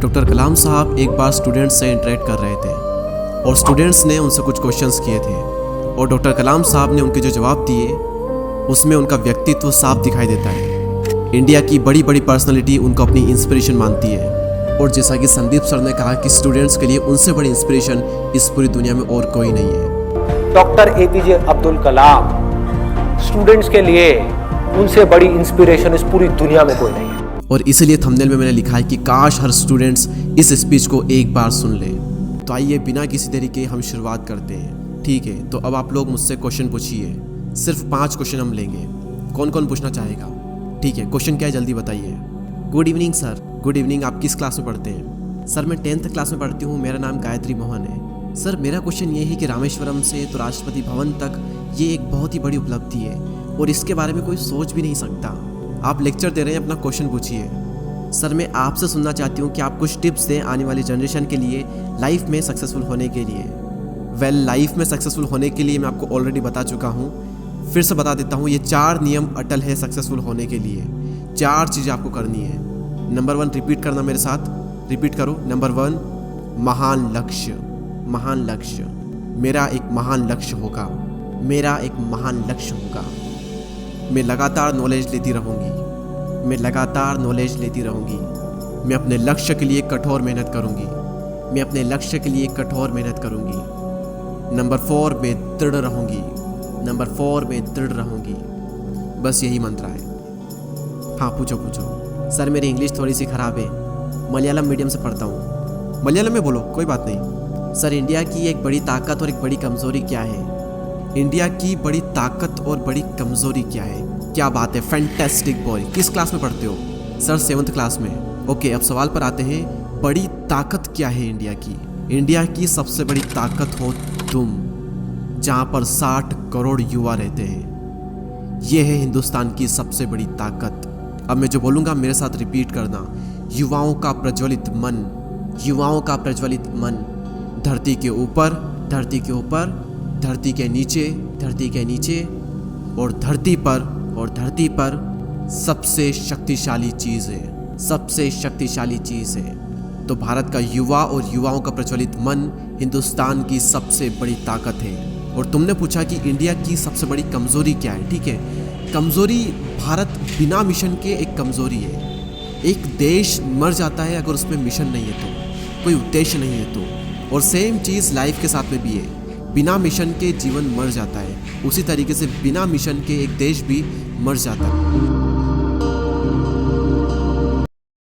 Doctor कलाम साहब एक बार students से इंटरेक्ट कर रहे थे और स्टूडेंट्स ने उनसे कुछ क्वेश्चंस किए थे और डॉक्टर कलाम साहब ने उनके जो जवाब दिए उसमें उनका व्यक्तित्व साफ दिखाई देता है। इंडिया की बड़ी बड़ी पर्सनालिटी उनको अपनी इंस्पिरेशन मानती है और जैसा कि संदीप सर ने कहा कि स्टूडेंट्स के लिए उनसे बड़ी इंस्पिरेशन इस पूरी दुनिया में और कोई नहीं है। Doctor APJ Abdul Kalam students के लिए उनसे बड़ी इंस्पिरेशन इस पूरी दुनिया में कोई नहीं है। और इसलिए थंबनेल में मैंने लिखा है कि काश हर स्टूडेंट्स इस स्पीच को एक बार सुन ले। तो आइए बिना किसी देरी के हम शुरुआत करते हैं। ठीक है, तो अब आप लोग मुझसे क्वेश्चन पूछिए। सिर्फ 5 क्वेश्चन हम लेंगे। कौन कौन पूछना चाहेगा? ठीक है, क्वेश्चन क्या है जल्दी बताइए। Good evening sir. Good evening. आप किस क्लास में पढ़ते हैं? सर मैं 10th क्लास में पढ़ती हूँ। मेरा नाम गायत्री मोहन है। सर मेरा क्वेश्चन ये है कि रामेश्वरम से तो राष्ट्रपति भवन तक ये एक बहुत ही बड़ी उपलब्धि है और इसके बारे में कोई सोच भी नहीं सकता। आप लेक्चर दे रहे हैं, अपना क्वेश्चन पूछिए। सर मैं आपसे सुनना चाहती हूँ कि आप कुछ टिप्स दें आने वाली जनरेशन के लिए लाइफ में सक्सेसफुल होने के लिए। लाइफ में सक्सेसफुल होने के लिए मैं आपको ऑलरेडी बता चुका हूँ, फिर से बता देता हूँ। ये 4 नियम अटल है सक्सेसफुल होने के लिए। 4 चीज़ें आपको करनी है। नंबर 1 रिपीट करना मेरे साथ, रिपीट करो। नंबर 1 महान लक्ष्य। महान लक्ष्य। मेरा एक महान लक्ष्य होगा। मेरा एक महान लक्ष्य होगा। मैं लगातार नॉलेज लेती रहूँगी। मैं लगातार नॉलेज लेती रहूँगी। मैं अपने लक्ष्य के लिए कठोर मेहनत करूँगी। मैं अपने लक्ष्य के लिए कठोर मेहनत करूँगी। नंबर 4 मैं दृढ़ रहूँगी। नंबर 4 मैं दृढ़ रहूँगी। बस यही मंत्र है। हाँ पूछो पूछो। सर मेरी इंग्लिश थोड़ी सी ख़राब है, मलयालम मीडियम से पढ़ता हूँ। मलयालम में बोलो, कोई बात नहीं। सर इंडिया की एक बड़ी ताकत और एक बड़ी कमज़ोरी क्या है? इंडिया की बड़ी ताकत और बड़ी कमज़ोरी क्या है? क्या बात है, फैंटास्टिक बॉय। किस क्लास में पढ़ते हो? सर 7th क्लास में। ओके, अब सवाल पर आते हैं। बड़ी ताकत क्या है इंडिया की? इंडिया की सबसे बड़ी ताकत हो तुम, जहाँ पर 60 करोड़ युवा रहते हैं। ये है हिंदुस्तान की सबसे बड़ी ताकत। अब मैं जो बोलूँगा मेरे साथ रिपीट करना। युवाओं का प्रज्वलित मन। युवाओं का प्रज्वलित मन। धरती के ऊपर, धरती के ऊपर, धरती के नीचे, धरती के नीचे और धरती पर सबसे शक्तिशाली चीज़ है। सबसे शक्तिशाली चीज़ है। तो भारत का युवा और युवाओं का प्रज्वलित मन हिंदुस्तान की सबसे बड़ी ताकत है। और तुमने पूछा कि इंडिया की सबसे बड़ी कमज़ोरी क्या है। ठीक है, कमज़ोरी भारत बिना मिशन के एक कमज़ोरी है। एक देश मर जाता है अगर उसमें मिशन नहीं है तो, कोई उद्देश्य नहीं है तो। और सेम चीज़ लाइफ के साथ में भी है। बिना मिशन के जीवन मर जाता है, उसी तरीके से बिना मिशन के एक देश भी मर जाता है।